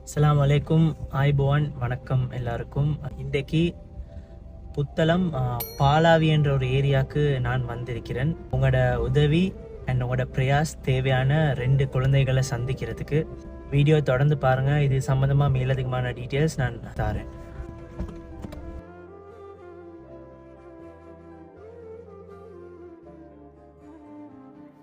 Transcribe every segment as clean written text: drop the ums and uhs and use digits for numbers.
அஸ்ஸலாமு அலைக்கும். ஆய்போவான், வணக்கம் எல்லாருக்கும். இன்றைக்கு புத்தளம் பாலாவி என்ற ஒரு ஏரியாவுக்கு நான் வந்திருக்கிறேன். உங்களோட உதவி அண்ட் உங்களோட பிரயாஸ் தேவையான 2 குழந்தைகளை சந்திக்கிறதுக்கு. வீடியோ தொடர்ந்து பாருங்கள். இது சம்மந்தமாக மேலதிகமான டீட்டெயில்ஸ் நான் தரேன்.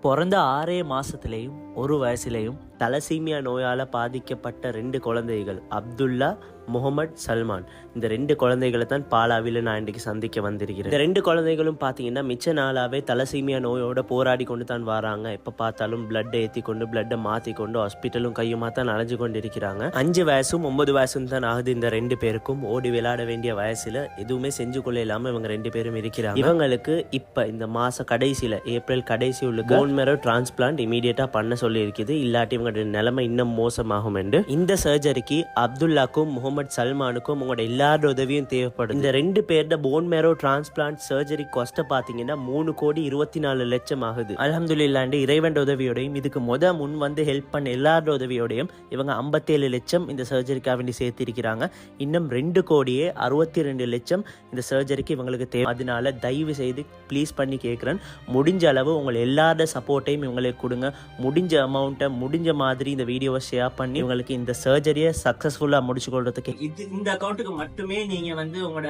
பிறந்த 6 மாசத்துலேயும் 1 வயசுலேயும் தலசீமியா நோயால் பாதிக்கப்பட்ட 2 குழந்தைகள், அப்துல்லா, முகமது, சல்மான். இந்த 2 குழந்தைகளை தான் பாலாவில் நான் இன்றைக்கு சந்திக்க வந்திருக்கிறேன். இந்த 2 குழந்தைகளும் பார்த்தீங்கன்னா மிச்ச நாளாகவே தலசீமியா நோயோட போராடி கொண்டு தான் வராங்க. எப்போ பார்த்தாலும் பிளட்டை ஏற்றி கொண்டு பிளட்டை மாற்றி கொண்டு ஹாஸ்பிட்டலும் கையுமா தான் அலைஞ்சு கொண்டு இருக்கிறாங்க. 5 வயசும் 9 வயசும் தான் ஆகுது இந்த 2 பேருக்கும். ஓடி விளையாட வேண்டிய வயசில் எதுவுமே செஞ்சு கொள்ள இல்லாமல் இவங்க 2 பேரும் இருக்கிறாங்க. இவங்களுக்கு இப்போ இந்த மாத கடைசியில், ஏப்ரல் கடைசி உள்ள போன் மேரோ டிரான்ஸ்பிளான்ட் இமீடியட்டாக பண்ண சொல்லி இருக்குது. இல்லாட்டி இவங்க நிலைமை இன்னும் மோசமாகும் என்று. இந்த சர்ஜரிக்கு அப்துல்லாக்கும் முகமது சல்மானுக்கும் உங்களோட எல்லாரோட உதவியும் தேவைப்படும். இந்த 2 பேரோட போன் மேரோ டிரான்ஸ்பிளான்ட் சர்ஜரி காஸ்ட் பாத்தீங்கன்னா 3,24,00,000 ஆகுது. அல்ஹம்துலில்லாஹ் இறைவன் உதவியோடையும் இதுக்கு முன் வந்து ஹெல்ப் பண்ண எல்லாரோட உதவியோடையும் இவங்க 57 லட்சம் இந்த சர்ஜரிக்காக வேண்டி சேர்த்திருக்கிறாங்க. இன்னும் 2,62,00,000 இந்த சர்ஜரிக்கு இவங்களுக்கு தேவை. அதனால தயவு செய்து ப்ளீஸ் பண்ணி கேட்குறேன், முடிஞ்ச அளவு உங்களை எல்லாரோட சப்போர்ட்டையும் இவங்களுக்கு கொடுங்க. முடிஞ்ச அமௌண்ட்டை முடிஞ்ச மாதிரி இந்த வீடியோவை ஷேர் பண்ணி உங்களுக்கு இந்த சர்ஜரியை சக்சஸ்ஃபுல்லாக முடிச்சு கொள்றதுக்கு இந்த அக்கௌண்ட்டுக்கு மட்டுமே நீங்க வந்து உங்களோட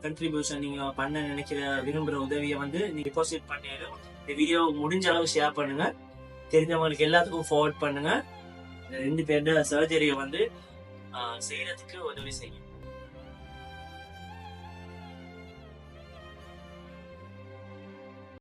கண்ட்ரிபியூஷன், நீங்க பண்ண நினைக்கிற விரும்புற உதவியை வந்து நீங்க டெபாசிட் பண்ணிடும். இந்த வீடியோ முடிஞ்ச அளவு ஷேர் பண்ணுங்க, தெரிஞ்சவங்களுக்கு எல்லாத்துக்கும் ஃபார்வர்ட் பண்ணுங்க. 2 பேரோட சர்ஜரியை வந்து செய்யறதுக்கு உதவி செய்யும்.